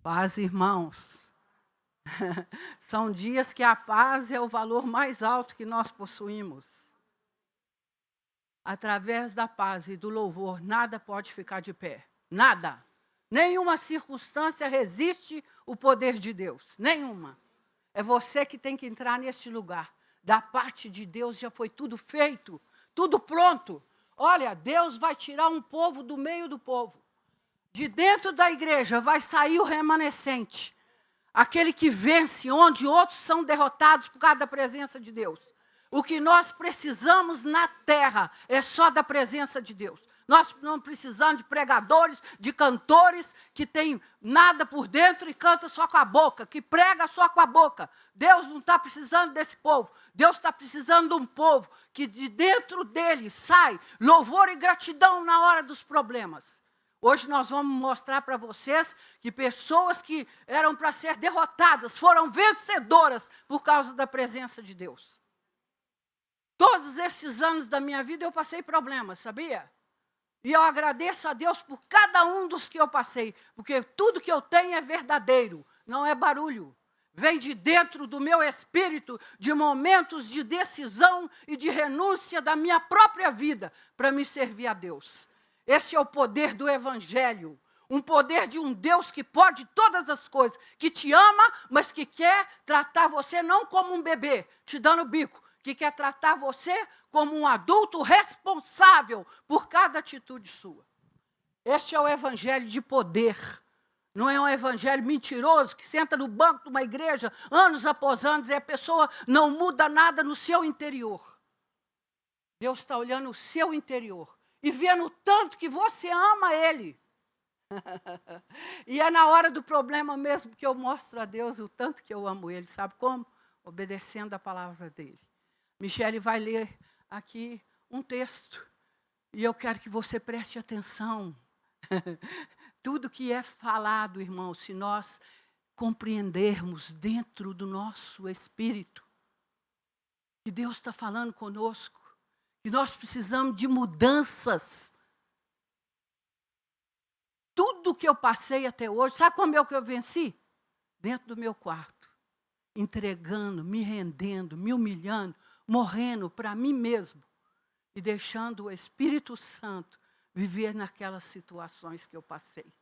Paz, irmãos. São dias que a paz é o valor mais alto que nós possuímos. Através da paz e do louvor, nada pode ficar de pé. Nada. Nenhuma circunstância resiste o poder de Deus. Nenhuma. É você que tem que entrar neste lugar. Da parte de Deus já foi tudo feito, tudo pronto. Olha, Deus vai tirar um povo do meio do povo. De dentro da igreja vai sair o remanescente. Aquele que vence, onde outros são derrotados por causa da presença de Deus. O que nós precisamos na terra é só da presença de Deus. Nós não precisamos de pregadores, de cantores que têm nada por dentro e cantam só com a boca, que prega só com a boca. Deus não está precisando desse povo. Deus está precisando de um povo que de dentro dele sai louvor e gratidão na hora dos problemas. Hoje nós vamos mostrar para vocês que pessoas que eram para ser derrotadas foram vencedoras por causa da presença de Deus. Todos esses anos da minha vida eu passei problemas, sabia? E eu agradeço a Deus por cada um dos que eu passei, porque tudo que eu tenho é verdadeiro, não é barulho. Vem de dentro do meu espírito, de momentos de decisão e de renúncia da minha própria vida para me servir a Deus. Esse é o poder do Evangelho, um poder de um Deus que pode todas as coisas, que te ama, mas que quer tratar você não como um bebê, te dando bico, que quer tratar você como um adulto responsável por cada atitude sua. Este é o Evangelho de poder. Não é um evangelho mentiroso que senta no banco de uma igreja anos após anos e a pessoa não muda nada no seu interior. Deus está olhando o seu interior e vendo o tanto que você ama Ele. E é na hora do problema mesmo que eu mostro a Deus o tanto que eu amo Ele. Sabe como? Obedecendo a palavra dEle. Michele vai ler aqui um texto. E eu quero que você preste atenção. Tudo que é falado, irmão, se nós compreendermos dentro do nosso espírito, que Deus está falando conosco, que nós precisamos de mudanças. Tudo que eu passei até hoje, sabe como é que eu venci? Dentro do meu quarto, entregando, me rendendo, me humilhando, morrendo para mim mesmo e deixando o Espírito Santo viver naquelas situações que eu passei.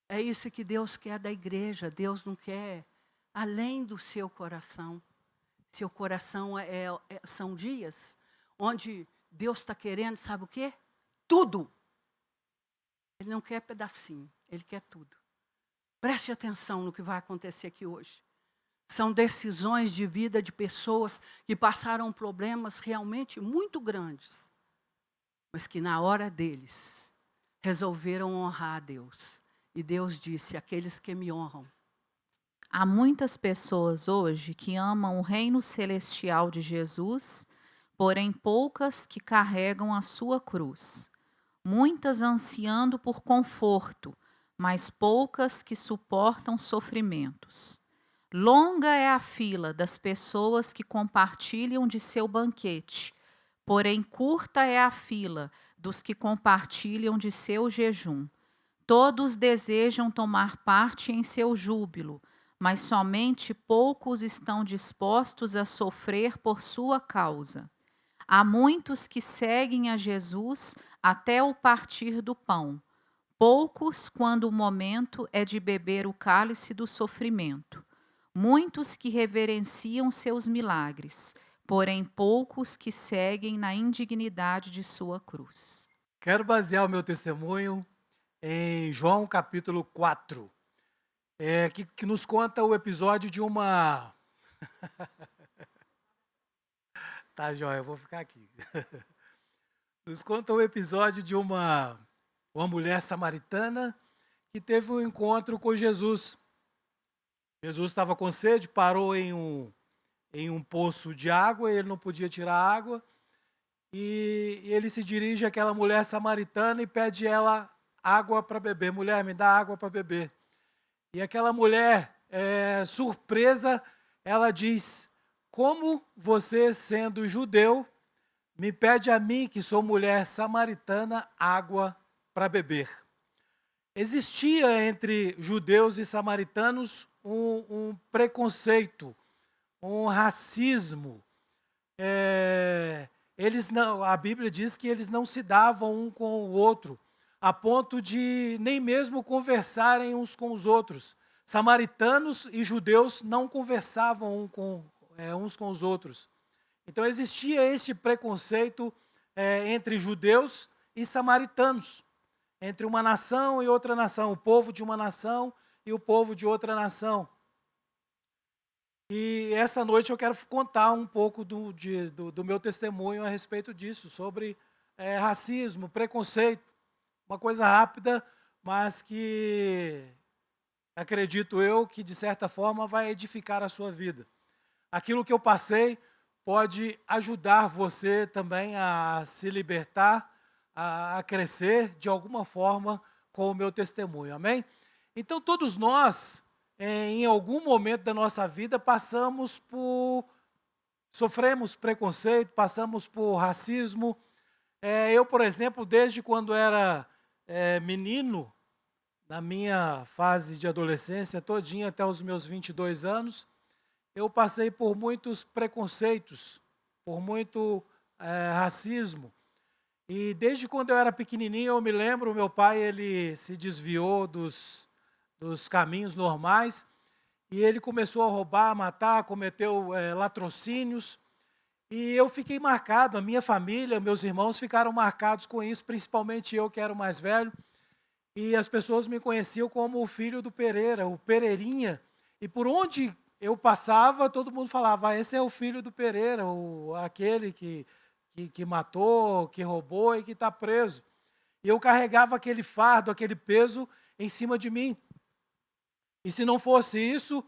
É isso que Deus quer da igreja. Deus não quer além do seu coração. Seu coração são dias onde Deus está querendo, sabe o quê? Tudo. Ele não quer pedacinho, Ele quer tudo. Preste atenção no que vai acontecer aqui hoje. São decisões de vida de pessoas que passaram problemas realmente muito grandes, mas que na hora deles resolveram honrar a Deus. E Deus disse, aqueles que me honram. Há muitas pessoas hoje que amam o reino celestial de Jesus, porém poucas que carregam a sua cruz. Muitas ansiando por conforto, mas poucas que suportam sofrimentos. Longa é a fila das pessoas que compartilham de seu banquete, porém curta é a fila dos que compartilham de seu jejum. Todos desejam tomar parte em seu júbilo, mas somente poucos estão dispostos a sofrer por sua causa. Há muitos que seguem a Jesus até o partir do pão, poucos quando o momento é de beber o cálice do sofrimento. Muitos que reverenciam seus milagres, porém poucos que seguem na indignidade de sua cruz. Quero basear o meu testemunho em João capítulo 4, que nos conta o episódio de uma... Tá, joia, eu vou ficar aqui. Nos conta o episódio de uma mulher samaritana que teve um encontro com Jesus. Jesus estava com sede, parou em um poço de água, ele não podia tirar água, e ele se dirige àquela mulher samaritana e pede ela água para beber. Mulher, me dá água para beber. E aquela mulher, surpresa, ela diz, como você, sendo judeu, me pede a mim, que sou mulher samaritana, água para beber? existia entre judeus e samaritanos um preconceito, um racismo. Eles não, a Bíblia diz que eles não se davam um com o outro, a ponto de nem mesmo conversarem uns com os outros. Samaritanos e judeus não conversavam uns com os outros. Então existia este preconceito entre judeus e samaritanos, entre uma nação e outra nação, o povo de uma nação e o povo de outra nação. E essa noite eu quero contar um pouco do meu testemunho a respeito disso, sobre racismo, preconceito. Uma coisa rápida, mas que acredito eu que, de certa forma, vai edificar a sua vida. Aquilo que eu passei pode ajudar você também a se libertar, a crescer de alguma forma com o meu testemunho, amém? Então, todos nós, em algum momento da nossa vida, sofremos preconceito, passamos por racismo. Eu, por exemplo, desde quando era menino, na minha fase de adolescência todinha, até os meus 22 anos, eu passei por muitos preconceitos, por muito racismo. E desde quando eu era pequenininho, eu me lembro, meu pai ele se desviou dos caminhos normais e ele começou a roubar, a matar, cometeu latrocínios. E eu fiquei marcado, a minha família, meus irmãos ficaram marcados com isso, principalmente eu que era o mais velho. E as pessoas me conheciam como o filho do Pereira, o Pereirinha. E por onde eu passava, todo mundo falava, esse é o filho do Pereira, aquele que matou, que roubou e que está preso. E eu carregava aquele fardo, aquele peso em cima de mim. E se não fosse isso,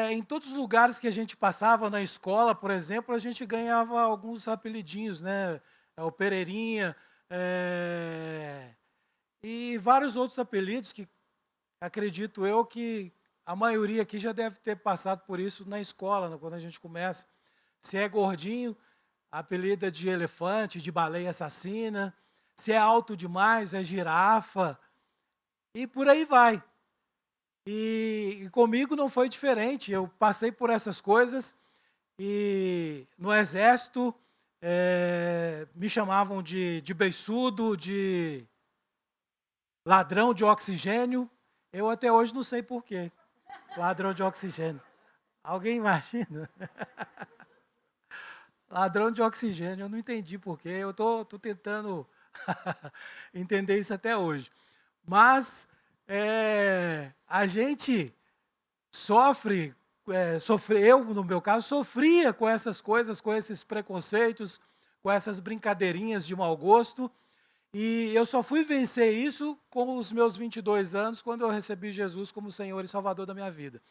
em todos os lugares que a gente passava, na escola, por exemplo, a gente ganhava alguns apelidinhos, né? O Pereirinha, e vários outros apelidos que acredito eu que a maioria aqui já deve ter passado por isso na escola, né, quando a gente começa. Se é gordinho, apelida de elefante, de baleia assassina. Se é alto demais, é girafa. E por aí vai. E comigo não foi diferente. Eu passei por essas coisas e no exército me chamavam de beiçudo, de ladrão de oxigênio. Eu até hoje não sei por quê. Ladrão de oxigênio. Alguém imagina? Ladrão de oxigênio, eu não entendi por quê. Eu estou tentando entender isso até hoje. Mas a gente eu, no meu caso, sofria com essas coisas, com esses preconceitos, com essas brincadeirinhas de mau gosto. E eu só fui vencer isso com os meus 22 anos, quando eu recebi Jesus como Senhor e Salvador da minha vida.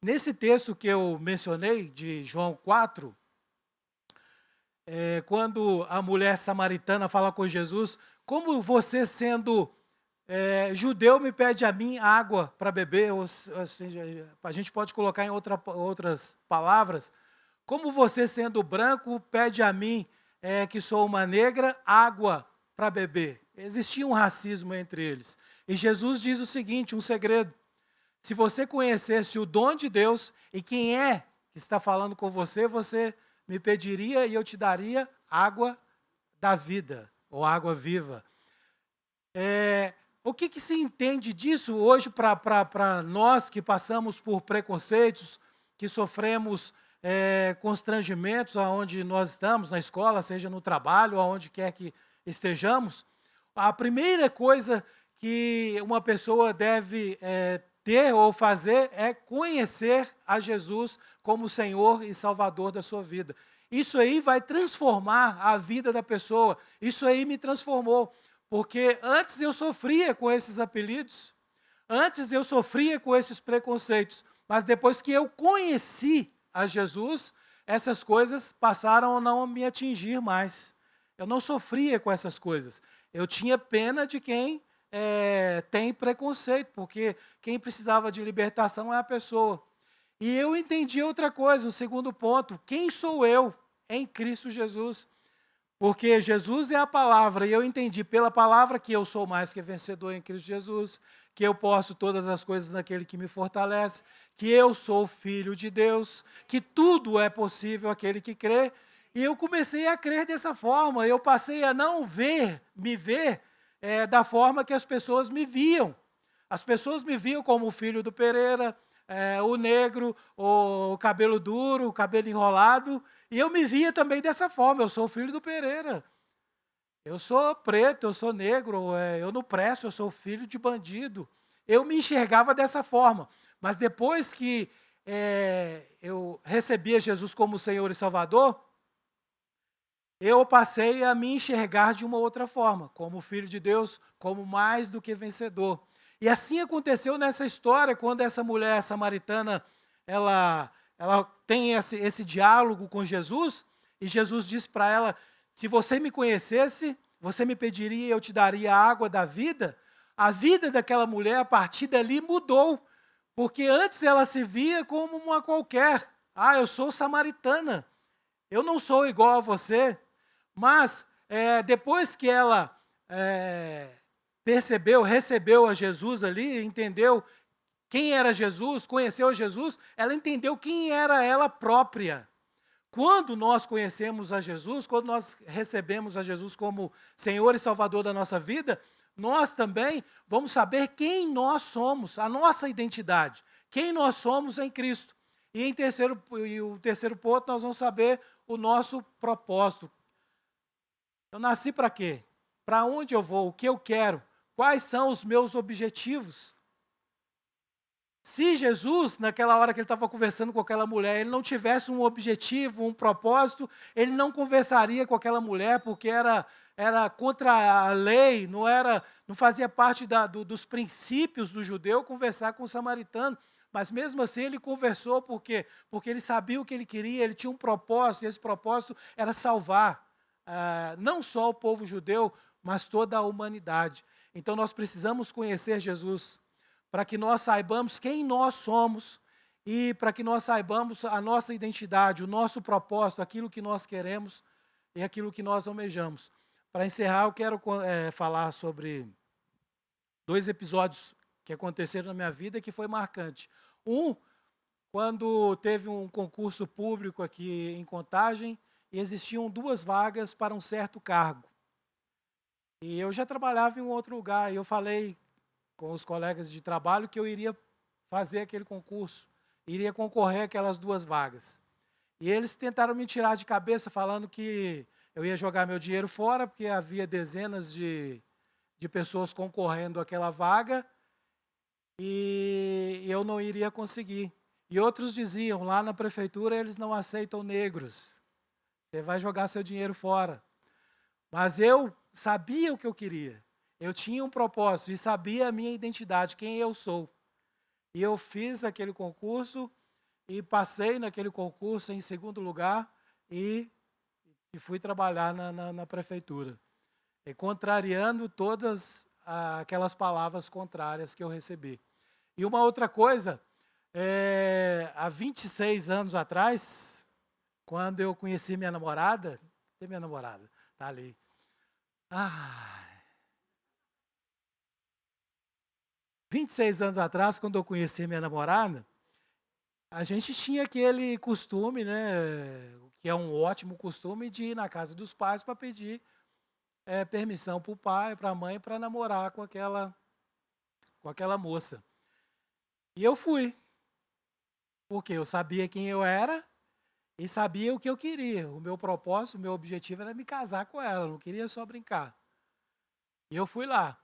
Nesse texto que eu mencionei, de João 4, quando a mulher samaritana fala com Jesus, como você sendo judeu me pede a mim água para beber, ou, assim, a gente pode colocar em outras palavras, como você sendo branco pede a mim, que sou uma negra, água para beber. Existia um racismo entre eles. E Jesus diz o seguinte, um segredo: se você conhecesse o dom de Deus e quem é que está falando com você, você me pediria e eu te daria água da vida, ou água viva. O que se entende disso hoje para nós que passamos por preconceitos, que sofremos constrangimentos aonde nós estamos, na escola, seja no trabalho, aonde quer que estejamos? A primeira coisa que uma pessoa deve ter ou fazer é conhecer a Jesus como Senhor e Salvador da sua vida. Isso aí vai transformar a vida da pessoa. Isso aí me transformou. Porque antes eu sofria com esses apelidos, antes eu sofria com esses preconceitos, mas depois que eu conheci a Jesus, essas coisas passaram a não me atingir mais. Eu não sofria com essas coisas. Eu tinha pena de quem tem preconceito, porque quem precisava de libertação é a pessoa. E eu entendi outra coisa, o segundo ponto: quem sou eu em Cristo Jesus? Porque Jesus é a palavra, e eu entendi pela palavra que eu sou mais que vencedor em Cristo Jesus, que eu posso todas as coisas naquele que me fortalece, que eu sou filho de Deus, que tudo é possível àquele que crê. E eu comecei a crer dessa forma, eu passei a não me ver da forma que as pessoas me viam. As pessoas me viam como o filho do Pereira, o negro, o cabelo duro, o cabelo enrolado, e eu me via também dessa forma, eu sou o filho do Pereira. Eu sou preto, eu sou negro, eu não presto, eu sou filho de bandido. Eu me enxergava dessa forma. Mas depois que eu recebia Jesus como Senhor e Salvador, eu passei a me enxergar de uma outra forma, como filho de Deus, como mais do que vencedor. E assim aconteceu nessa história, quando essa mulher samaritana, ela tem esse diálogo com Jesus, e Jesus diz para ela, se você me conhecesse, você me pediria e eu te daria a água da vida. A vida daquela mulher, a partir dali, mudou, porque antes ela se via como uma qualquer. Ah, eu sou samaritana, eu não sou igual a você. Mas depois que ela recebeu a Jesus ali, entendeu quem era Jesus, conheceu a Jesus, ela entendeu quem era ela própria. Quando nós conhecemos a Jesus, quando nós recebemos a Jesus como Senhor e Salvador da nossa vida, nós também vamos saber quem nós somos, a nossa identidade, quem nós somos em Cristo. E o terceiro ponto, nós vamos saber o nosso propósito. Eu nasci para quê? Para onde eu vou? O que eu quero? Quais são os meus objetivos? Se Jesus, naquela hora que ele estava conversando com aquela mulher, ele não tivesse um objetivo, um propósito, ele não conversaria com aquela mulher, porque era contra a lei, não fazia parte dos princípios do judeu conversar com o samaritano. Mas mesmo assim ele conversou, por quê? Porque ele sabia o que ele queria, ele tinha um propósito, e esse propósito era salvar não só o povo judeu, mas toda a humanidade. Então nós precisamos conhecer Jesus, para que nós saibamos quem nós somos e para que nós saibamos a nossa identidade, o nosso propósito, aquilo que nós queremos e aquilo que nós almejamos. Para encerrar, eu quero falar sobre 2 episódios que aconteceram na minha vida que foi marcante. Quando teve um concurso público aqui em Contagem, e existiam 2 vagas para um certo cargo. E eu já trabalhava em um outro lugar, e eu falei com os colegas de trabalho que eu iria fazer aquele concurso, iria concorrer àquelas 2 vagas. E eles tentaram me tirar de cabeça, falando que eu ia jogar meu dinheiro fora, porque havia dezenas de pessoas concorrendo àquela vaga, e eu não iria conseguir. E outros diziam, lá na prefeitura eles não aceitam negros. Você vai jogar seu dinheiro fora. Mas eu sabia o que eu queria. Eu tinha um propósito e sabia a minha identidade, quem eu sou. E eu fiz aquele concurso e passei naquele concurso em 2º lugar e fui trabalhar na prefeitura. E contrariando todas aquelas palavras contrárias que eu recebi. E uma outra coisa, há 26 anos atrás, quando eu conheci minha namorada, tem minha namorada, está ali. 26 anos atrás, quando eu conheci minha namorada, a gente tinha aquele costume, né, que é um ótimo costume, de ir na casa dos pais para pedir permissão para o pai, para a mãe, para namorar com aquela moça. E eu fui, porque eu sabia quem eu era, e sabia o que eu queria. O meu propósito, o meu objetivo era me casar com ela, eu não queria só brincar. E eu fui lá.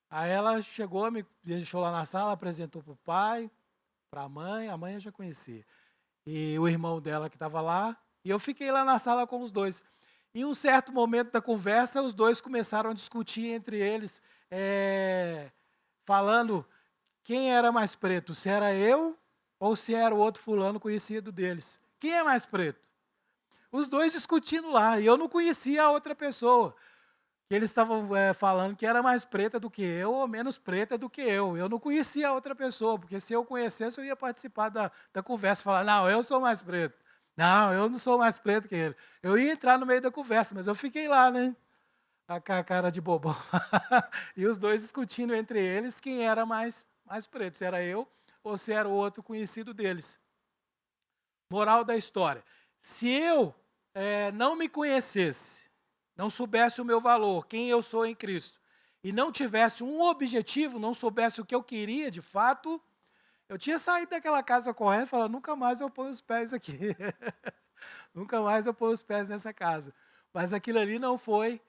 Aí ela chegou, me deixou lá na sala, apresentou para o pai, para a mãe eu já conhecia. E o irmão dela que estava lá, e eu fiquei lá na sala com os 2. Em um certo momento da conversa, os 2 começaram a discutir entre eles, falando quem era mais preto, se era eu ou se era o outro fulano conhecido deles. Quem é mais preto? Os 2 discutindo lá, e eu não conhecia a outra pessoa. Eles estavam falando que era mais preta do que eu ou menos preta do que eu. Eu não conhecia a outra pessoa, porque se eu conhecesse, eu ia participar da conversa, falar, não, eu sou mais preto. Não, eu não sou mais preto que ele. Eu ia entrar no meio da conversa, mas eu fiquei lá, né? Com a cara de bobão. E os dois discutindo entre eles quem era mais preto, se era eu ou se era o outro conhecido deles. Moral da história. Se eu não me conhecesse, não soubesse o meu valor, quem eu sou em Cristo, e não tivesse um objetivo, não soubesse o que eu queria de fato, eu tinha saído daquela casa correndo e falado, nunca mais eu ponho os pés aqui. Nunca mais eu ponho os pés nessa casa. Mas aquilo ali não foi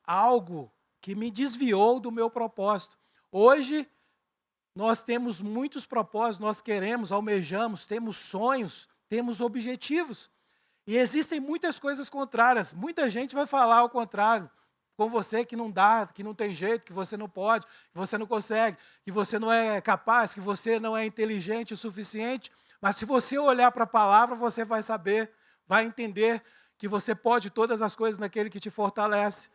algo que me desviou do meu propósito. Hoje, nós temos muitos propósitos, nós queremos, almejamos, temos sonhos, temos objetivos. E existem muitas coisas contrárias. Muita gente vai falar ao contrário com você, que não dá, que não tem jeito, que você não pode, que você não consegue, que você não é capaz, que você não é inteligente o suficiente. Mas se você olhar para a palavra, você vai saber, vai entender que você pode todas as coisas naquele que te fortalece,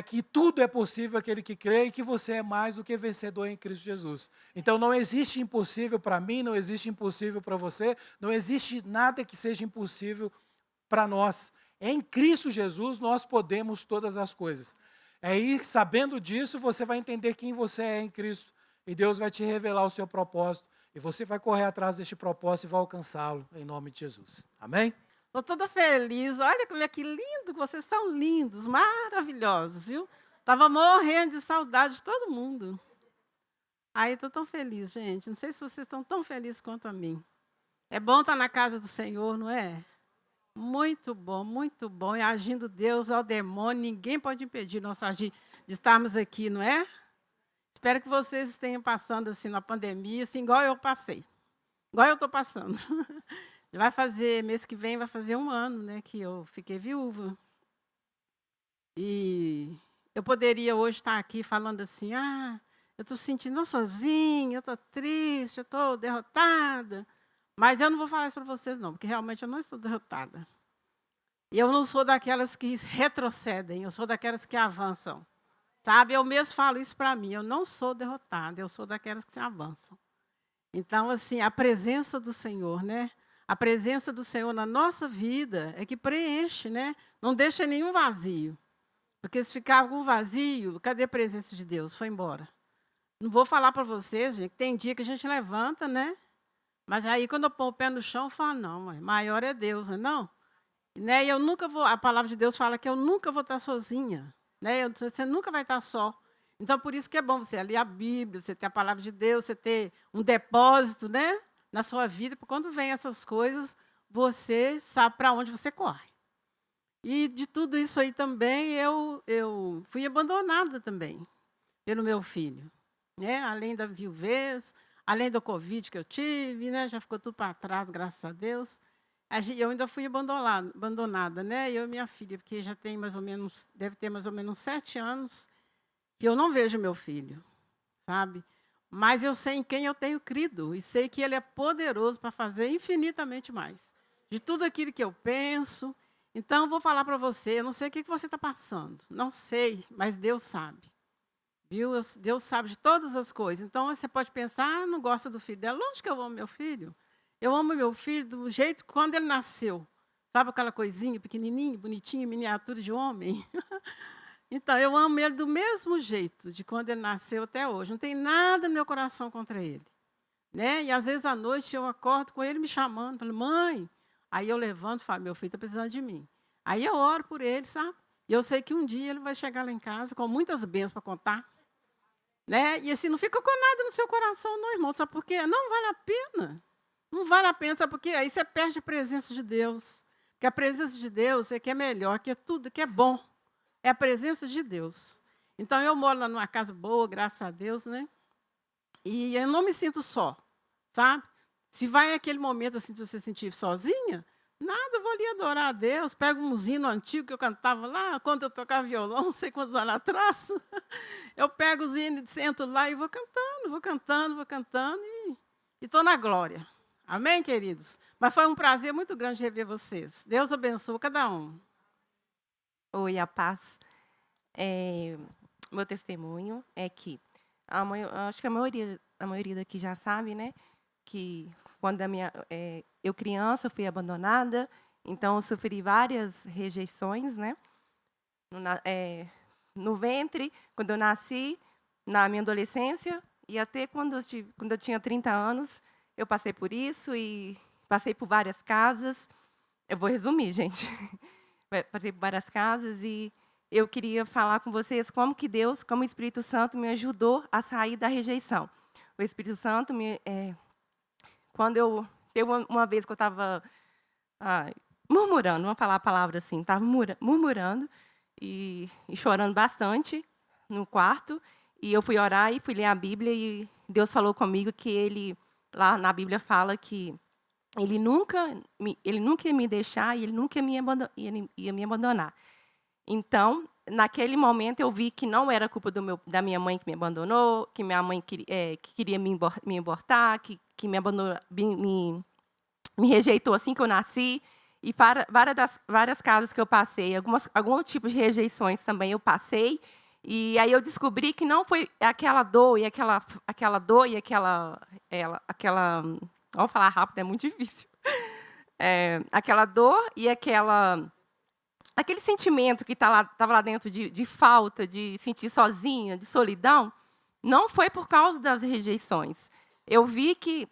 que tudo é possível aquele que crê e que você é mais do que vencedor em Cristo Jesus. Então não existe impossível para mim, não existe impossível para você, não existe nada que seja impossível para nós. Em Cristo Jesus nós podemos todas as coisas. Aí, sabendo disso, você vai entender quem você é em Cristo. E Deus vai te revelar o seu propósito. E você vai correr atrás deste propósito e vai alcançá-lo, em nome de Jesus. Amém? Estou toda feliz. Olha como é que lindo, vocês são lindos, maravilhosos, viu? Estava morrendo de saudade de todo mundo. Aí estou tão feliz, gente. Não sei se vocês estão tão felizes quanto a mim. É bom estar na casa do Senhor, não é? Muito bom, muito bom. E agindo Deus ao demônio, ninguém pode impedir nosso agir de estarmos aqui, não é? Espero que vocês estejam passando assim na pandemia, assim, igual eu passei. Igual eu estou passando. Vai fazer, mês que vem, vai fazer 1 ano, né, que eu fiquei viúva. E eu poderia hoje estar aqui falando assim, eu estou sentindo sozinha, eu estou triste, eu estou derrotada. Mas eu não vou falar isso para vocês, não, porque realmente eu não estou derrotada. E eu não sou daquelas que retrocedem, eu sou daquelas que avançam. Sabe, eu mesmo falo isso para mim, eu não sou derrotada, eu sou daquelas que se avançam. Então, assim, a presença do Senhor, né? A presença do Senhor na nossa vida é que preenche, né? Não deixa nenhum vazio. Porque se ficar algum vazio, cadê a presença de Deus? Foi embora. Não vou falar para vocês, gente, tem dia que a gente levanta, né? Mas aí, quando eu ponho o pé no chão, eu falo, não, mãe, maior é Deus, não? Né? E eu nunca vou, a palavra de Deus fala que eu nunca vou estar sozinha. Né? Você nunca vai estar só. Então, por isso que é bom você ler a Bíblia, você ter a palavra de Deus, você ter um depósito, né, na sua vida, porque quando vem essas coisas, você sabe para onde você corre. E de tudo isso aí também, eu fui abandonada também pelo meu filho. Né? Além da viuvez, além do Covid que eu tive, né? Já ficou tudo para trás, graças a Deus. Eu ainda fui abandonada, né? Eu e minha filha, porque já tem mais ou menos, deve ter mais ou menos 7 anos que eu não vejo meu filho, sabe? Mas eu sei em quem eu tenho crido e sei que ele é poderoso para fazer infinitamente mais. De tudo aquilo que eu penso. Então, eu vou falar para você, eu não sei o que você está passando. Não sei, mas Deus sabe. Viu? Deus sabe de todas as coisas. Então, você pode pensar, não gosta do filho dela. Lógico que eu amo meu filho. Eu amo meu filho do jeito quando ele nasceu. Sabe aquela coisinha pequenininha, bonitinha, miniatura de homem? Então, eu amo ele do mesmo jeito, de quando ele nasceu até hoje. Não tem nada no meu coração contra ele. Né? E, às vezes, à noite, eu acordo com ele me chamando. Falo, mãe. Aí eu levanto e falo, meu filho está precisando de mim. Aí eu oro por ele, sabe? E eu sei que um dia ele vai chegar lá em casa com muitas bênçãos para contar. Né? E assim, não fica com nada no seu coração, não, irmão. Sabe por quê? Não vale a pena. Não vale a pena, sabe por quê? Aí você perde a presença de Deus. Porque a presença de Deus é que é melhor, que é tudo, que é bom. É a presença de Deus. Então, eu moro lá numa casa boa, graças a Deus, né? E eu não me sinto só, sabe? Se vai aquele momento assim de você se sentir sozinha, nada, eu vou ali adorar a Deus. Pego um hino antigo que eu cantava lá, quando eu tocava violão, não sei quantos anos atrás. Eu pego os hinos, sento lá e vou cantando e estou na glória. Amém, queridos? Mas foi um prazer muito grande rever vocês. Deus abençoe cada um. Oi, a paz. Meu testemunho é que acho que a maioria daqui já sabe, né, que quando eu criança fui abandonada, então eu sofri várias rejeições, né? No ventre, quando eu nasci, na minha adolescência, e até quando eu tinha 30 anos, eu passei por isso e passei por várias casas. Eu vou resumir, gente. Passei por várias casas e eu queria falar com vocês como que Deus, como o Espírito Santo me ajudou a sair da rejeição. O Espírito Santo teve uma vez que eu estava murmurando, vamos falar a palavra assim, estava murmurando e chorando bastante no quarto, e eu fui orar e fui ler a Bíblia, e Deus falou comigo que Ele, lá na Bíblia fala que Ele nunca ia me deixar e Ele nunca ia me abandonar. Então, naquele momento, eu vi que não era culpa da minha mãe que me abandonou, que minha mãe que queria me abortar, que me abandonou, me rejeitou assim que eu nasci. E várias casas que eu passei, alguns tipos de rejeições também eu passei. E aí eu descobri que não foi aquela dor e vou falar rápido, é muito difícil. Aquela dor e aquele sentimento que estava lá dentro de falta, de sentir sozinha, de solidão, não foi por causa das rejeições. Eu vi que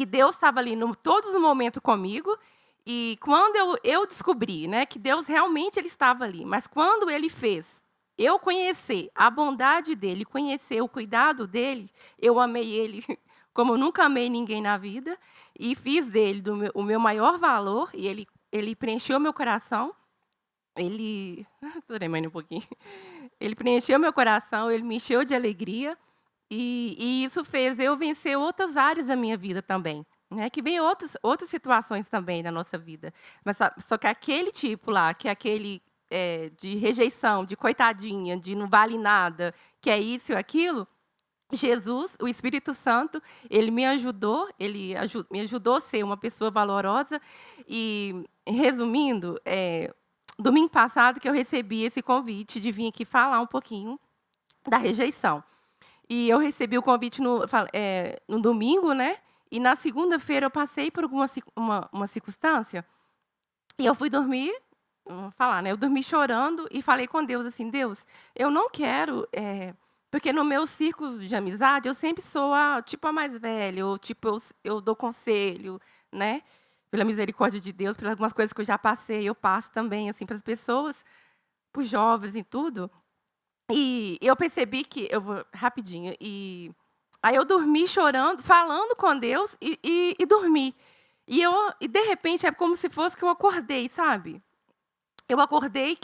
Deus estava ali todos os momentos comigo, e quando eu descobri, né, que Deus realmente Ele estava ali, mas quando Ele fez eu conhecer a bondade dEle, conhecer o cuidado dEle, eu amei Ele como eu nunca amei ninguém na vida, e fiz dEle o meu maior valor, e Ele preencheu meu coração. Estou tremendo um pouquinho. Ele preencheu meu coração, Ele me encheu de alegria, e isso fez eu vencer outras áreas da minha vida também, né? Que vem outras situações também na nossa vida. Mas só que aquele tipo lá, que é aquele de rejeição, de coitadinha, de não vale nada, que é isso e aquilo, Jesus, o Espírito Santo, Ele me ajudou, me ajudou a ser uma pessoa valorosa. E, resumindo, domingo passado que eu recebi esse convite de vir aqui falar um pouquinho da rejeição. E eu recebi o convite no domingo, né? E na segunda-feira eu passei por uma circunstância, e eu fui dormir, vamos falar, né? Eu dormi chorando e falei com Deus assim: Deus, eu não quero, porque no meu círculo de amizade eu sempre sou a mais velha, ou eu dou conselho, né? Pela misericórdia de Deus, pelas algumas coisas que eu já passei, eu passo também assim para as pessoas, para os jovens e tudo. E eu percebi que eu vou rapidinho. E aí eu dormi chorando, falando com Deus e dormi. E de repente é como se fosse que eu acordei, sabe? Eu acordei,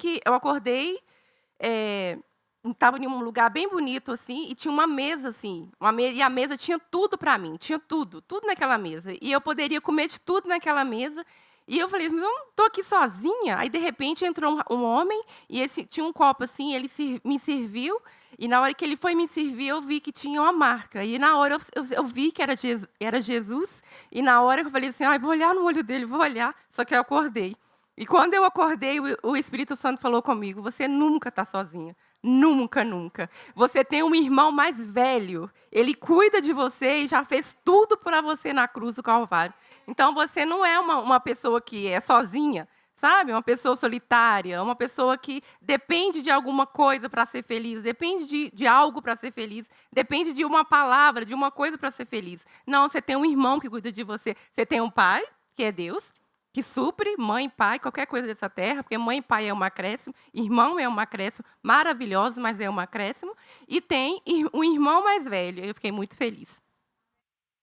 estava em um lugar bem bonito assim, e tinha uma mesa assim, e a mesa tinha tudo para mim, tinha tudo naquela mesa. E eu poderia comer de tudo naquela mesa. E eu falei, mas eu não estou aqui sozinha. Aí, de repente, entrou um homem, e tinha um copo assim, ele me serviu, e na hora que ele foi me servir, eu vi que tinha uma marca. E na hora eu vi que era Jesus, e na hora eu falei assim, vou olhar no olho dele, vou olhar, só que eu acordei. E quando eu acordei, o Espírito Santo falou comigo, você nunca está sozinha. Nunca, nunca. Você tem um irmão mais velho. Ele cuida de você e já fez tudo para você na cruz do Calvário. Então, você não é uma pessoa que é sozinha, sabe? Uma pessoa solitária, uma pessoa que depende de alguma coisa para ser feliz, depende de algo para ser feliz, depende de uma palavra, de uma coisa para ser feliz. Não, você tem um irmão que cuida de você. Você tem um pai, que é Deus, que supre mãe e pai, qualquer coisa dessa terra, porque mãe e pai é um acréscimo, irmão é um acréscimo, maravilhoso, mas é um acréscimo, e tem um irmão mais velho. Eu fiquei muito feliz.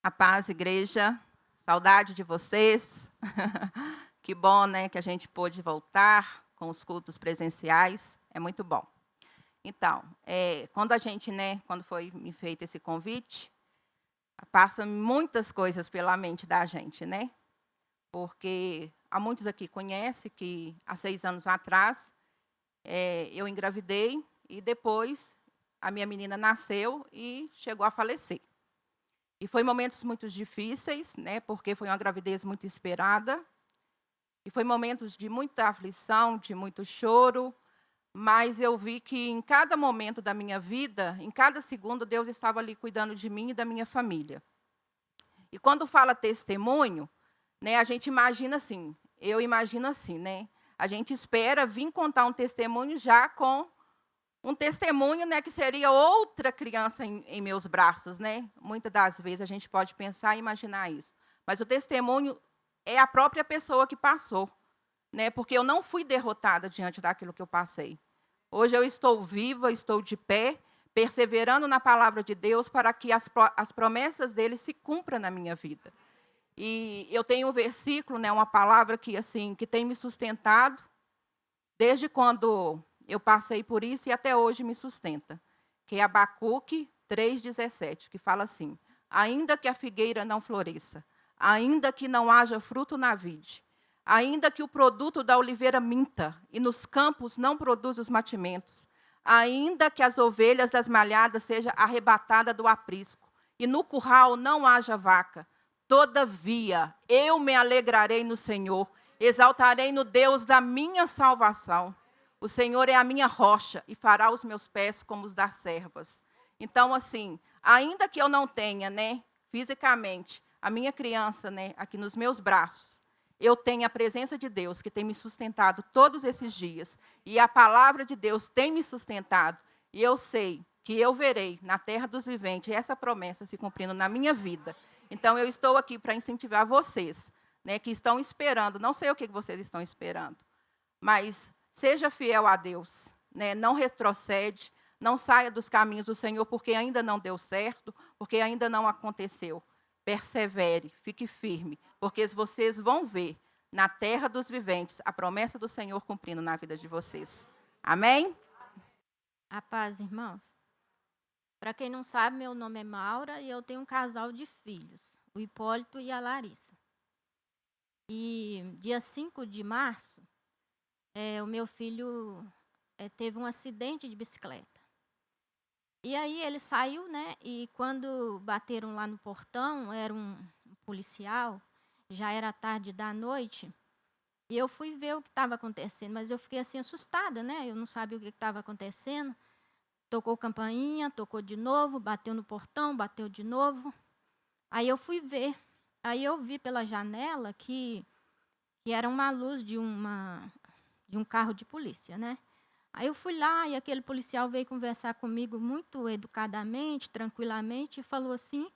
A paz, igreja, saudade de vocês. Que bom, né, que a gente pôde voltar com os cultos presenciais, é muito bom. Então, quando foi me feito esse convite, passa muitas coisas pela mente da gente, né? Porque há muitos aqui conhecem que há 6 anos atrás eu engravidei e depois a minha menina nasceu e chegou a falecer. E foi momentos muito difíceis, né, porque foi uma gravidez muito esperada. E foi momentos de muita aflição, de muito choro, mas eu vi que em cada momento da minha vida, em cada segundo, Deus estava ali cuidando de mim e da minha família. E quando fala testemunho, né, a gente imagina assim, eu imagino assim, né? A gente espera vir contar um testemunho já com um testemunho, né, que seria outra criança em meus braços, né? Muitas das vezes a gente pode pensar e imaginar isso. Mas o testemunho é a própria pessoa que passou, né? Porque eu não fui derrotada diante daquilo que eu passei. Hoje eu estou viva, estou de pé, perseverando na palavra de Deus para que as promessas dele se cumpram na minha vida. E eu tenho um versículo, né, uma palavra que assim, que tem me sustentado desde quando eu passei por isso e até hoje me sustenta, que é Abacuque 3,17, que fala assim: ainda que a figueira não floresça, ainda que não haja fruto na vide, ainda que o produto da oliveira minta e nos campos não produza os mantimentos, ainda que as ovelhas das malhadas sejam arrebatadas do aprisco e no curral não haja vaca, todavia eu me alegrarei no Senhor, exaltarei no Deus da minha salvação. O Senhor é a minha rocha e fará os meus pés como os das servas. Então, assim, ainda que eu não tenha, né, fisicamente, a minha criança, né, aqui nos meus braços, eu tenho a presença de Deus que tem me sustentado todos esses dias. E a palavra de Deus tem me sustentado. E eu sei que eu verei na terra dos viventes essa promessa se cumprindo na minha vida. Então, eu estou aqui para incentivar vocês, né, que estão esperando. Não sei o que vocês estão esperando, mas seja fiel a Deus, né? Não retrocede, não saia dos caminhos do Senhor porque ainda não deu certo, porque ainda não aconteceu. Persevere, fique firme, porque vocês vão ver na terra dos viventes a promessa do Senhor cumprindo na vida de vocês. Amém? A paz, irmãos. Para quem não sabe, meu nome é Maura e eu tenho um casal de filhos, o Hipólito e a Larissa. E dia 5 de março, o meu filho teve um acidente de bicicleta. E aí ele saiu, né? E quando bateram lá no portão, era um policial, já era tarde da noite, e eu fui ver o que estava acontecendo, mas eu fiquei assim assustada, né? Eu não sabia o que estava acontecendo. Tocou campainha, tocou de novo, bateu no portão, bateu de novo. Aí eu fui ver. Aí eu vi pela janela que era uma luz de um carro de polícia, né? Aí eu fui lá e aquele policial veio conversar comigo muito educadamente, tranquilamente, e falou assim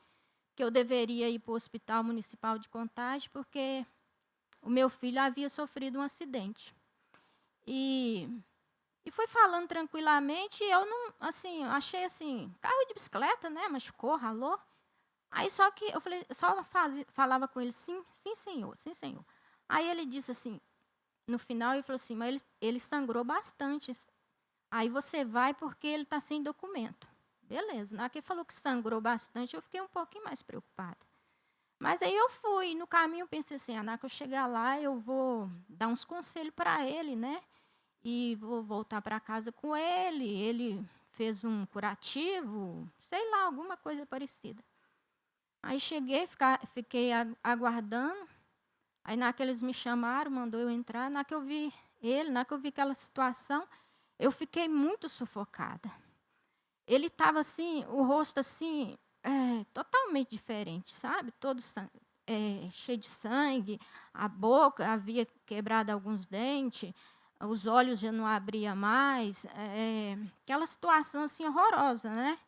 que eu deveria ir para o Hospital Municipal de Contagem porque o meu filho havia sofrido um acidente. E foi falando tranquilamente, e eu não, assim, achei assim, carro de bicicleta, né? Machucou, ralou. Aí só que eu falei, falava com ele, sim, sim, senhor, sim, senhor. Aí ele disse assim, no final, ele falou assim, mas ele sangrou bastante. Aí você vai porque ele está sem documento. Beleza. Na hora que ele falou que sangrou bastante, eu fiquei um pouquinho mais preocupada. Mas aí eu fui, no caminho pensei assim, na hora que eu chegar lá, eu vou dar uns conselhos para ele, né? E vou voltar para casa com ele. Ele fez um curativo, sei lá, alguma coisa parecida. Aí cheguei, fiquei aguardando. Aí na hora que eles me chamaram, mandou eu entrar. Na hora que eu vi ele, na hora que eu vi aquela situação, eu fiquei muito sufocada. Ele estava assim, o rosto assim, totalmente diferente, sabe? Todo cheio de sangue, a boca havia quebrado alguns dentes, os olhos já não abriam mais, aquela situação assim horrorosa, né?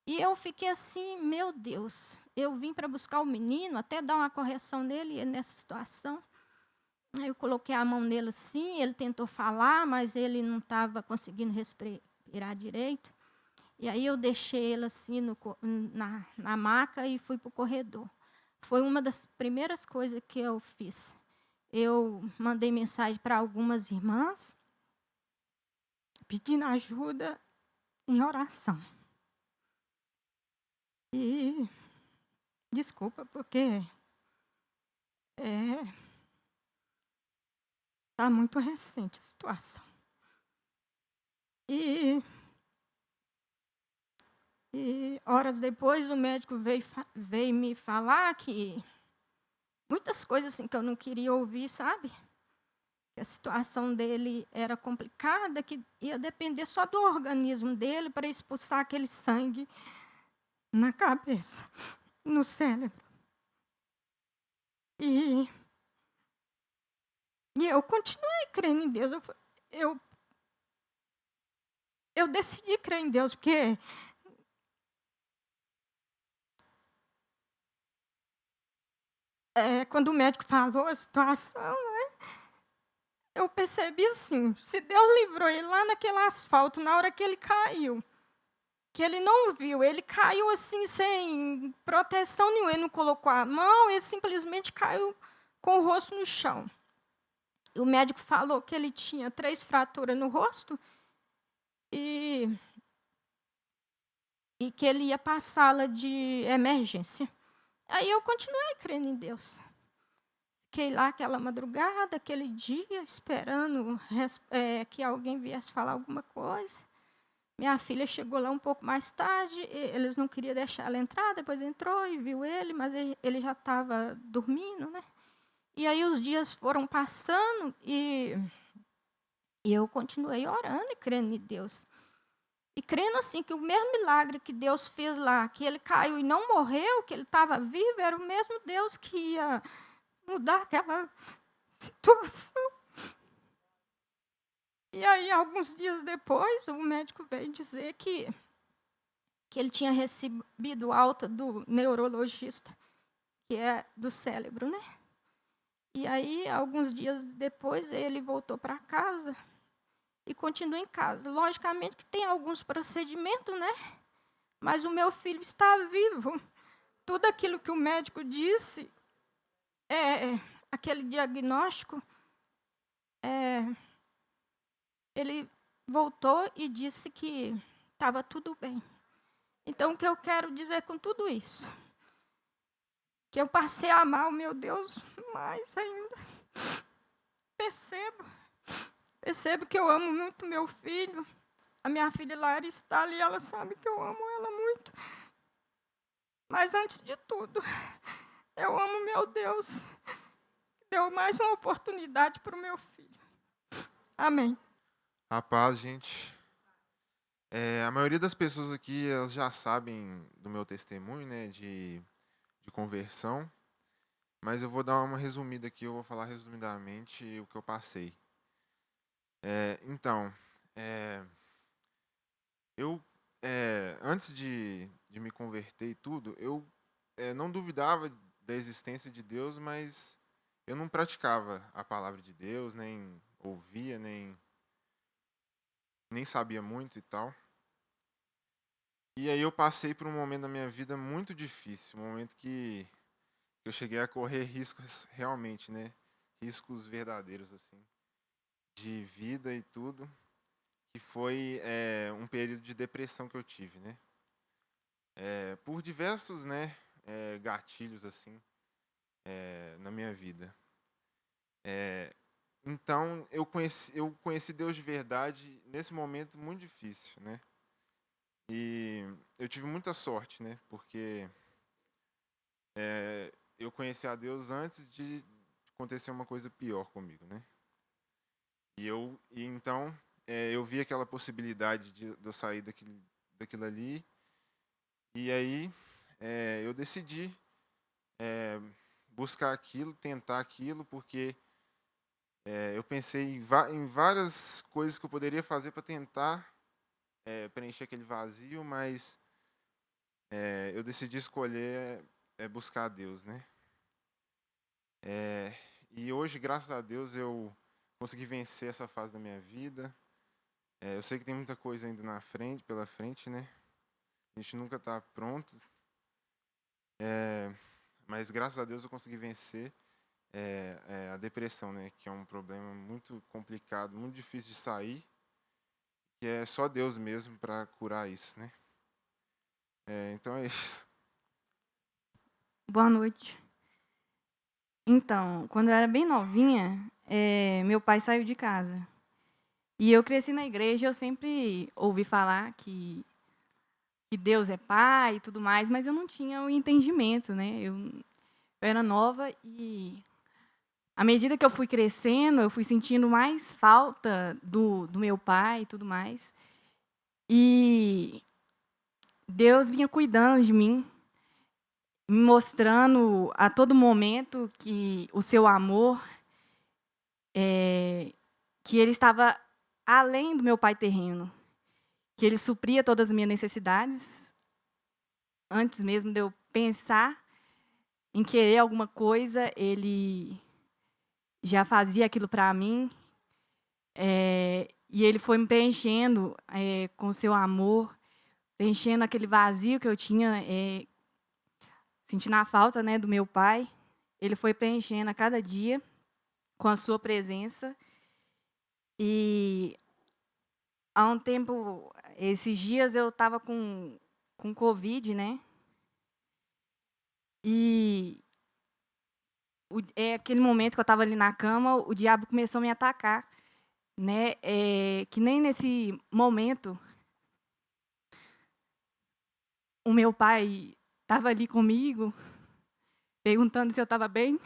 E eu fiquei assim, meu Deus, eu vim para buscar o menino, até dar uma correção nele nessa situação. Aí eu coloquei a mão nele assim, ele tentou falar, mas ele não estava conseguindo respirar direito. E aí eu deixei ele assim na maca e fui para o corredor. Foi uma das primeiras coisas que eu fiz. Eu mandei mensagem para algumas irmãs, pedindo ajuda em oração. E desculpa, porque está muito recente a situação. E horas depois o médico veio me falar que muitas coisas assim que eu não queria ouvir, sabe? Que a situação dele era complicada, que ia depender só do organismo dele para expulsar aquele sangue na cabeça, no cérebro. E eu continuei crendo em Deus. Eu decidi crer em Deus, porque quando o médico falou a situação, né, eu percebi assim, se Deus livrou ele lá naquele asfalto, na hora que ele caiu, que ele não viu, ele caiu assim sem proteção nenhuma, ele não colocou a mão, ele simplesmente caiu com o rosto no chão. E o médico falou que ele tinha 3 fraturas no rosto e que ele ia para a sala de emergência. Aí eu continuei crendo em Deus. Fiquei lá aquela madrugada, aquele dia, esperando que alguém viesse falar alguma coisa. Minha filha chegou lá um pouco mais tarde, eles não queriam deixar ela entrar, depois entrou e viu ele, mas ele já estava dormindo, né? E aí os dias foram passando e eu continuei orando e crendo em Deus. E crendo assim que o mesmo milagre que Deus fez lá, que ele caiu e não morreu, que ele estava vivo, era o mesmo Deus que ia mudar aquela situação. E aí, alguns dias depois, o médico veio dizer que ele tinha recebido alta do neurologista, que é do cérebro, né? E aí, alguns dias depois, ele voltou para casa e continua em casa. Logicamente que tem alguns procedimentos, né? Mas o meu filho está vivo. Tudo aquilo que o médico disse, aquele diagnóstico, ele voltou e disse que estava tudo bem. Então, o que eu quero dizer com tudo isso? Que eu passei a amar o meu Deus mais ainda. Percebo que eu amo muito meu filho. A minha filha Larissa está ali, ela sabe que eu amo ela muito. Mas, antes de tudo, eu amo meu Deus. Deu mais uma oportunidade para o meu filho. Amém. A paz, gente. A maioria das pessoas aqui, elas já sabem do meu testemunho, né, de conversão, mas eu vou dar uma resumida aqui, eu vou falar resumidamente o que eu passei. Então, eu, antes de me converter e tudo, eu não duvidava da existência de Deus, mas eu não praticava a palavra de Deus, nem ouvia, nem sabia muito e tal. E aí eu passei por um momento da minha vida muito difícil, um momento que eu cheguei a correr riscos realmente, né? Riscos verdadeiros, assim, de vida e tudo, que foi um período de depressão que eu tive, né? Por diversos, né, gatilhos, assim, na minha vida. Então, eu conheci Deus de verdade nesse momento muito difícil, né? E eu tive muita sorte, né? Porque eu conheci a Deus antes de acontecer uma coisa pior comigo, né? Então, eu vi aquela possibilidade de eu sair daquilo ali. E aí, eu decidi buscar aquilo, tentar aquilo, porque eu pensei em várias coisas que eu poderia fazer para tentar preencher aquele vazio, mas eu decidi escolher buscar a Deus, né? E hoje, graças a Deus, eu consegui vencer essa fase da minha vida. Eu sei que tem muita coisa ainda pela frente, né? A gente nunca está pronto. Mas graças a Deus eu consegui vencer a depressão, né? Que é um problema muito complicado, muito difícil de sair. Que é só Deus mesmo para curar isso, né? Então é isso. Boa noite. Então, quando eu era bem novinha, meu pai saiu de casa. E eu cresci na igreja, eu sempre ouvi falar que Deus é pai e tudo mais, mas eu não tinha o entendimento, né? Eu era nova e, à medida que eu fui crescendo, eu fui sentindo mais falta do meu pai e tudo mais. E Deus vinha cuidando de mim. me mostrando a todo momento que o seu amor, que ele estava além do meu pai terreno, que ele supria todas as minhas necessidades, antes mesmo de eu pensar em querer alguma coisa, ele já fazia aquilo para mim, e ele foi me preenchendo com o seu amor, preenchendo aquele vazio que eu tinha, sentindo a falta, né, do meu pai. Ele foi preenchendo a cada dia com a sua presença. E há um tempo, esses dias eu estava com Covid, né? E aquele momento que eu estava ali na cama, o diabo começou a me atacar, né? Que nem nesse momento o meu pai estava ali comigo, perguntando se eu estava bem.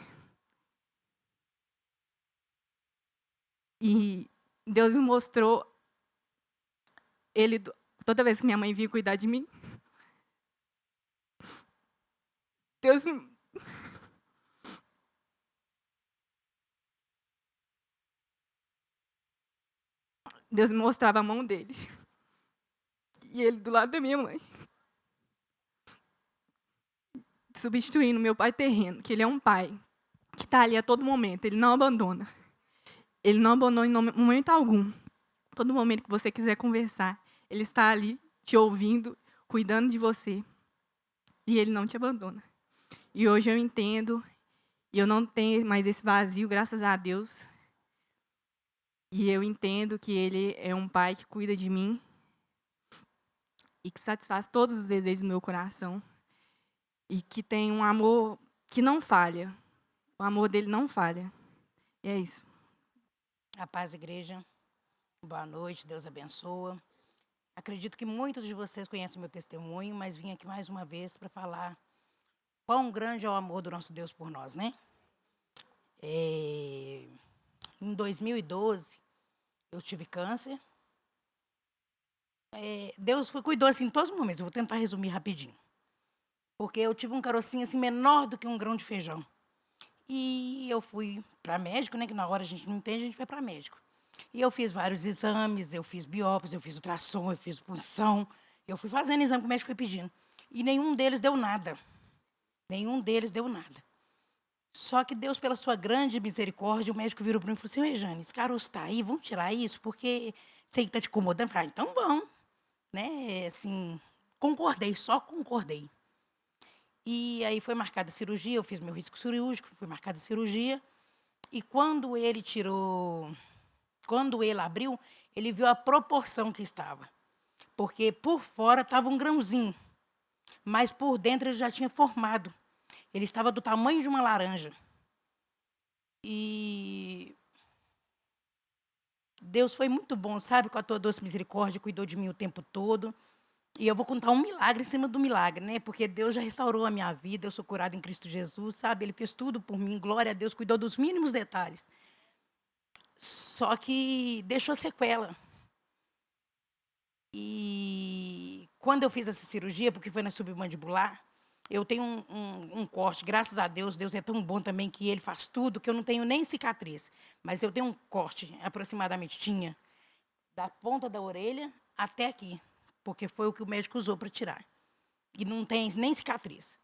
E Deus me mostrou ele toda vez que minha mãe vinha cuidar de mim. Deus me mostrava a mão dele. E ele do lado da minha mãe. Substituindo meu pai terreno, que ele é um pai que está ali a todo momento, ele não abandona. Ele não abandona em momento algum. Todo momento que você quiser conversar, ele está ali te ouvindo, cuidando de você. E ele não te abandona. E hoje eu entendo, e eu não tenho mais esse vazio, graças a Deus. E eu entendo que ele é um pai que cuida de mim e que satisfaz todos os desejos do meu coração. E que tem um amor que não falha. O amor dele não falha. E é isso. A paz, igreja. Boa noite, Deus abençoa. Acredito que muitos de vocês conhecem o meu testemunho, mas vim aqui mais uma vez para falar quão grande é o amor do nosso Deus por nós, né? Em 2012, eu tive câncer. Deus cuidou assim em todos os momentos. Eu vou tentar resumir rapidinho. Porque eu tive um carocinho assim menor do que um grão de feijão. E eu fui para médico, né? Que na hora a gente não entende, a gente vai para médico. E eu fiz vários exames, eu fiz biópsia, eu fiz ultrassom, eu fiz punção. Eu fui fazendo exame que o médico foi pedindo. E nenhum deles deu nada. Nenhum deles deu nada. Só que Deus, pela sua grande misericórdia, o médico virou para mim e falou assim: Rejane, esse caroço está aí, vamos tirar isso, porque sei que está te incomodando. Eu falei, então vamos. Né? Assim, concordei, só concordei. E aí foi marcada a cirurgia, eu fiz meu risco cirúrgico, foi marcada a cirurgia. E quando ele abriu, ele viu a proporção que estava. Porque por fora estava um grãozinho, mas por dentro ele já tinha formado. Ele estava do tamanho de uma laranja. E Deus foi muito bom, sabe? Com a tua doce misericórdia, cuidou de mim o tempo todo. E eu vou contar um milagre em cima do milagre, né? Porque Deus já restaurou a minha vida, eu sou curada em Cristo Jesus, sabe? Ele fez tudo por mim, glória a Deus, cuidou dos mínimos detalhes. Só que deixou sequela. E quando eu fiz essa cirurgia, porque foi na submandibular, eu tenho um corte, graças a Deus, Deus é tão bom também que Ele faz tudo, que eu não tenho nem cicatriz. Mas eu tenho um corte, aproximadamente tinha, da ponta da orelha até aqui. Porque foi o que o médico usou para tirar. E não tem nem cicatriz.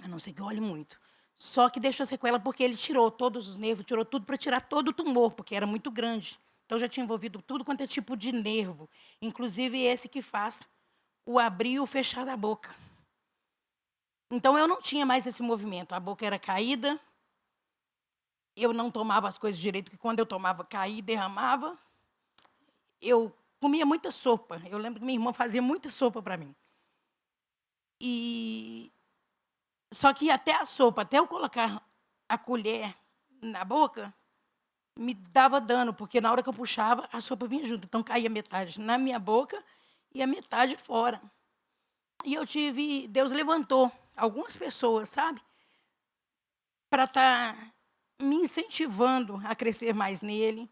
A não ser que eu olhe muito. Só que deixou sequela porque ele tirou todos os nervos, tirou tudo para tirar todo o tumor, porque era muito grande. Então já tinha envolvido tudo quanto é tipo de nervo. Inclusive esse que faz o abrir e o fechar da boca. Então eu não tinha mais esse movimento. A boca era caída. Eu não tomava as coisas direito, porque quando eu tomava, caía e derramava. Eu comia muita sopa. Eu lembro que minha irmã fazia muita sopa para mim. Só que até a sopa, até eu colocar a colher na boca, me dava dano, porque na hora que eu puxava, a sopa vinha junto. Então caía metade na minha boca e a metade fora. E Deus levantou algumas pessoas, sabe? Para estar me incentivando a crescer mais nele,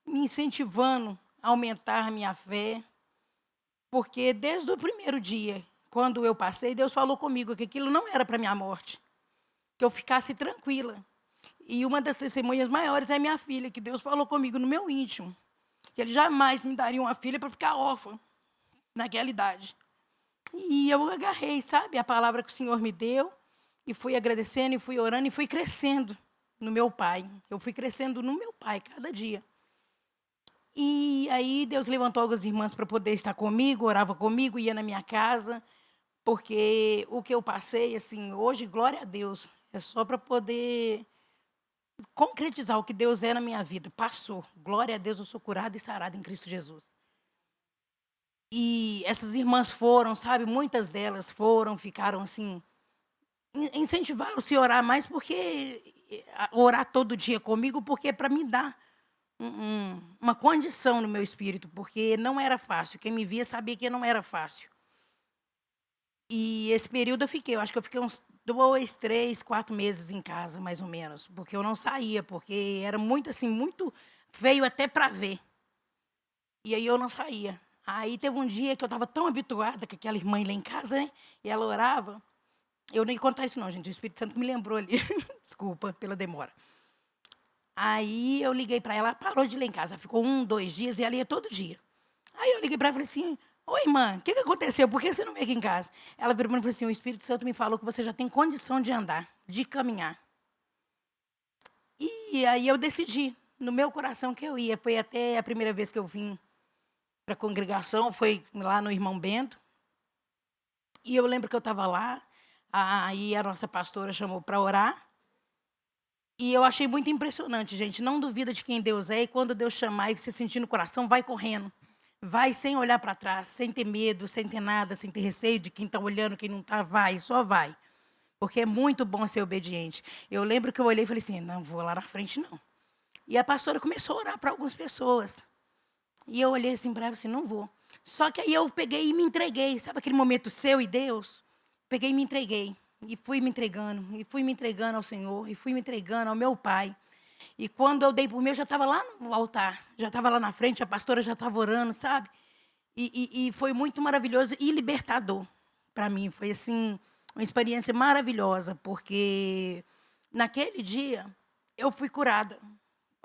me incentivando aumentar minha fé, porque desde o primeiro dia quando eu passei, Deus falou comigo que aquilo não era para minha morte, que eu ficasse tranquila. E uma das testemunhas maiores é minha filha, que Deus falou comigo no meu íntimo, que Ele jamais me daria uma filha para ficar órfã naquela idade. E eu agarrei, sabe, a palavra que o Senhor me deu, e fui agradecendo, e fui orando, e fui crescendo no meu pai. Eu fui crescendo no meu pai cada dia. E aí Deus levantou algumas irmãs para poder estar comigo, orava comigo, ia na minha casa, porque o que eu passei, assim, hoje, glória a Deus, é só para poder concretizar o que Deus é na minha vida. Passou. Glória a Deus, eu sou curada e sarada em Cristo Jesus. E essas irmãs foram, sabe, muitas delas foram, ficaram assim, incentivaram-se a orar mais, orar todo dia comigo, porque para me dar uma condição no meu espírito, porque não era fácil. Quem me via sabia que não era fácil. E esse período eu acho que eu fiquei uns 2, 3, 4 meses em casa, mais ou menos, porque eu não saía, porque era muito assim, muito feio até para ver. E aí eu não saía. Aí teve um dia que eu estava tão habituada com aquela irmã lá em casa, né? E ela orava. Eu nem ia contar isso não, gente. O Espírito Santo me lembrou ali. Desculpa pela demora. Aí eu liguei para ela, parou de ir lá em casa. Ficou 1, 2 dias e ela ia todo dia. Aí eu liguei para ela e falei assim, oi, irmã, o que aconteceu? Por que você não veio aqui em casa? Ela virou para mim e falou assim, o Espírito Santo me falou que você já tem condição de andar, de caminhar. E aí eu decidi, no meu coração, que eu ia. Foi até a primeira vez que eu vim para a congregação, foi lá no Irmão Bento. E eu lembro que eu estava lá, aí a nossa pastora chamou para orar. E eu achei muito impressionante, gente. Não duvida de quem Deus é, e quando Deus chamar e você sentir no coração, vai correndo. Vai sem olhar para trás, sem ter medo, sem ter nada, sem ter receio de quem está olhando, quem não está, vai, só vai. Porque é muito bom ser obediente. Eu lembro que eu olhei e falei assim, não vou lá na frente, não. E a pastora começou a orar para algumas pessoas. E eu olhei assim para ela e assim, não vou. Só que aí eu peguei e me entreguei. Sabe aquele momento seu e Deus? Peguei e me entreguei. E fui me entregando ao Senhor, e fui me entregando ao meu Pai. E quando eu dei por mim, eu já estava lá no altar, já estava lá na frente, a pastora já estava orando, sabe? E foi muito maravilhoso e libertador para mim. Foi, assim, uma experiência maravilhosa, porque naquele dia eu fui curada.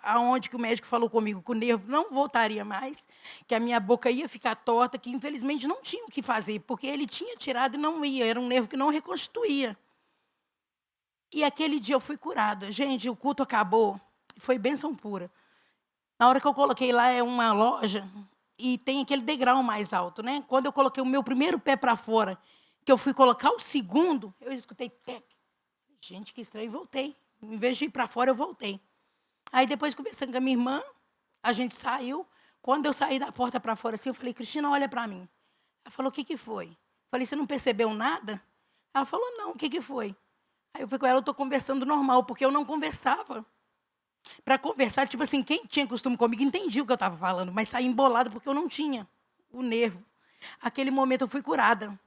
Aonde que o médico falou comigo que o nervo não voltaria mais, que a minha boca ia ficar torta, que infelizmente não tinha o que fazer, porque ele tinha tirado e não ia, era um nervo que não reconstituía. E aquele dia eu fui curada. Gente, o culto acabou, foi bênção pura. Na hora que eu coloquei lá, é uma loja, e tem aquele degrau mais alto, né? Quando eu coloquei o meu primeiro pé para fora, que eu fui colocar o segundo, eu escutei, tec. Gente, que estranho, voltei. Em vez de ir para fora, eu voltei. Aí, depois, conversando com a minha irmã, a gente saiu. Quando eu saí da porta para fora, assim, eu falei, Cristina, olha para mim. Ela falou, o que foi? Eu falei, você não percebeu nada? Ela falou, não, o que foi? Aí eu falei com ela, eu estou conversando normal, porque eu não conversava. Para conversar, tipo assim, quem tinha costume comigo entendia o que eu estava falando, mas saí embolada porque eu não tinha o nervo. Aquele momento eu fui curada.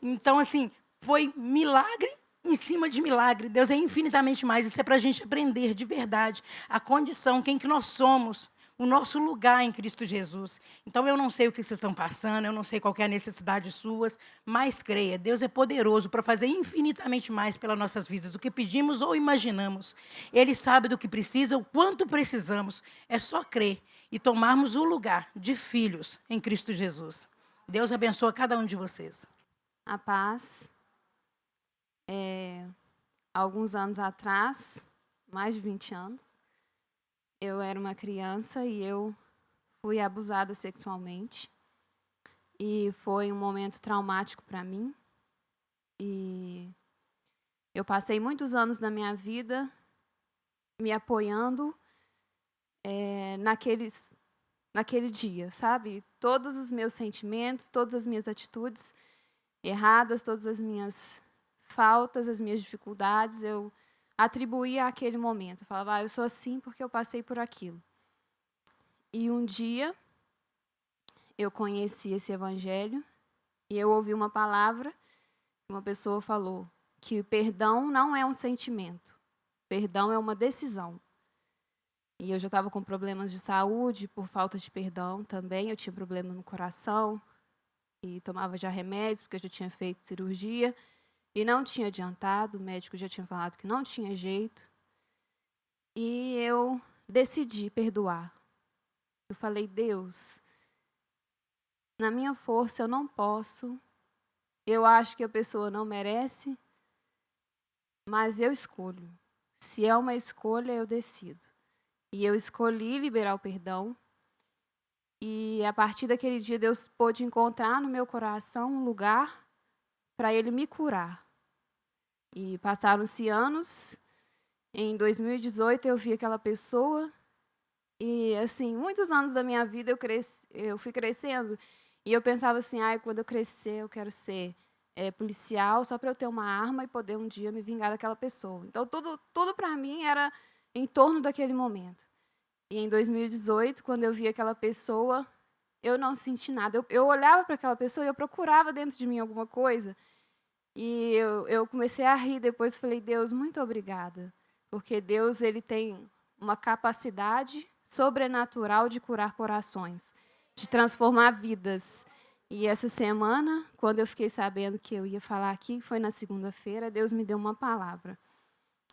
Então, assim, foi milagre em cima de milagre. Deus é infinitamente mais. Isso é para a gente aprender de verdade a condição, quem que nós somos, o nosso lugar em Cristo Jesus. Então, eu não sei o que vocês estão passando, eu não sei qual que é a necessidade suas, mas creia, Deus é poderoso para fazer infinitamente mais pelas nossas vidas do que pedimos ou imaginamos. Ele sabe do que precisa, o quanto precisamos. É só crer e tomarmos o lugar de filhos em Cristo Jesus. Deus abençoe cada um de vocês. A paz. Alguns anos atrás, mais de 20 anos, eu era uma criança e eu fui abusada sexualmente. E foi um momento traumático para mim. E eu passei muitos anos da minha vida me apoiando naquele dia, sabe? Todos os meus sentimentos, todas as minhas atitudes erradas, todas as minhas faltas, as minhas dificuldades, eu atribuía àquele momento. Eu falava, eu sou assim porque eu passei por aquilo. E um dia, eu conheci esse evangelho e eu ouvi uma palavra, uma pessoa falou que perdão não é um sentimento, perdão é uma decisão. E eu já estava com problemas de saúde por falta de perdão também, eu tinha problema no coração. e tomava já remédios, porque eu já tinha feito cirurgia, e não tinha adiantado, o médico já tinha falado que não tinha jeito. E eu decidi perdoar. Eu falei, Deus, na minha força eu não posso, eu acho que a pessoa não merece, mas eu escolho. Se é uma escolha, eu decido. E eu escolhi liberar o perdão. E a partir daquele dia, Deus pôde encontrar no meu coração um lugar para Ele me curar. E passaram-se anos. Em 2018, eu vi aquela pessoa. E, assim, muitos anos da minha vida eu fui crescendo. E eu pensava assim, quando eu crescer, eu quero ser policial, só para eu ter uma arma e poder um dia me vingar daquela pessoa. Então, tudo para mim era em torno daquele momento. E em 2018, quando eu vi aquela pessoa, eu não senti nada. Eu olhava para aquela pessoa e eu procurava dentro de mim alguma coisa. E eu comecei a rir. Depois falei, Deus, muito obrigada. Porque Deus, Ele tem uma capacidade sobrenatural de curar corações, de transformar vidas. E essa semana, quando eu fiquei sabendo que eu ia falar aqui, foi na segunda-feira, Deus me deu uma palavra.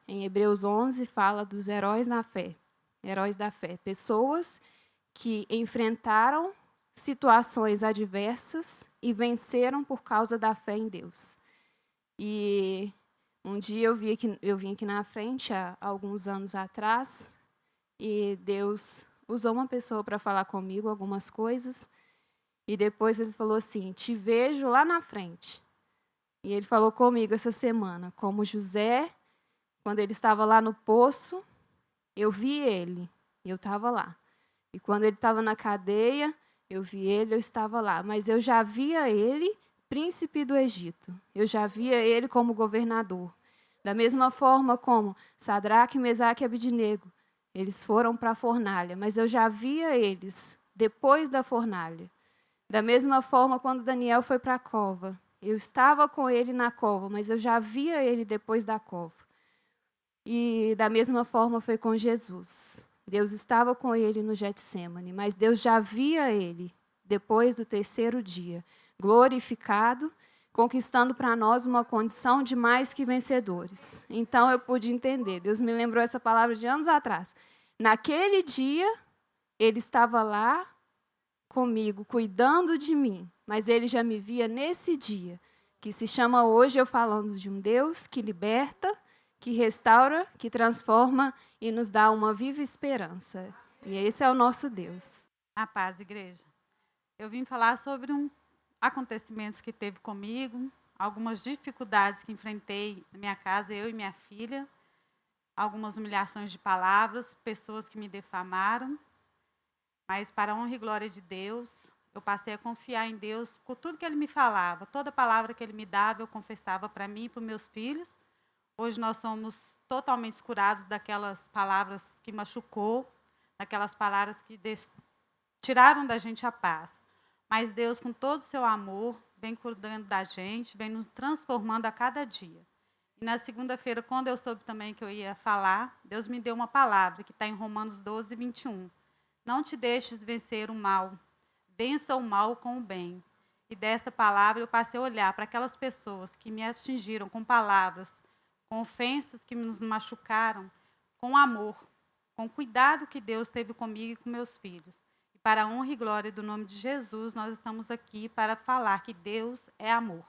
Em Hebreus 11, fala dos heróis da fé. Heróis da fé. Pessoas que enfrentaram situações adversas e venceram por causa da fé em Deus. E um dia eu vim aqui na frente, há alguns anos atrás, e Deus usou uma pessoa para falar comigo algumas coisas. E depois Ele falou assim, te vejo lá na frente. E Ele falou comigo essa semana, como José, quando ele estava lá no poço, eu vi ele, e eu estava lá. E quando ele estava na cadeia, eu vi ele, eu estava lá. Mas eu já via ele príncipe do Egito. Eu já via ele como governador. Da mesma forma como Sadraque, Mesaque e Abednego, eles foram para a fornalha, mas eu já via eles depois da fornalha. Da mesma forma, quando Daniel foi para a cova, eu estava com ele na cova, mas eu já via ele depois da cova. E da mesma forma foi com Jesus. Deus estava com ele no Getsêmani, mas Deus já via ele depois do terceiro dia, glorificado, conquistando para nós uma condição de mais que vencedores. Então eu pude entender. Deus me lembrou essa palavra de anos atrás. Naquele dia, ele estava lá comigo, cuidando de mim, mas ele já me via nesse dia, que se chama hoje eu falando de um Deus que liberta, que restaura, que transforma e nos dá uma viva esperança. E esse é o nosso Deus. A paz, igreja. Eu vim falar sobre acontecimentos que teve comigo, algumas dificuldades que enfrentei na minha casa, eu e minha filha, algumas humilhações de palavras, pessoas que me defamaram. Mas, para a honra e glória de Deus, eu passei a confiar em Deus por tudo que Ele me falava. Toda palavra que Ele me dava, eu confessava para mim e para os meus filhos. Hoje nós somos totalmente curados daquelas palavras que machucou, daquelas palavras que tiraram da gente a paz. Mas Deus, com todo o seu amor, vem cuidando da gente, vem nos transformando a cada dia. E na segunda-feira, quando eu soube também que eu ia falar, Deus me deu uma palavra que está em Romanos 12, 21. Não te deixes vencer o mal, vença o mal com o bem. E dessa palavra eu passei a olhar para aquelas pessoas que me atingiram com palavras, com ofensas que nos machucaram, com amor, com o cuidado que Deus teve comigo e com meus filhos. E para a honra e glória do nome de Jesus, nós estamos aqui para falar que Deus é amor.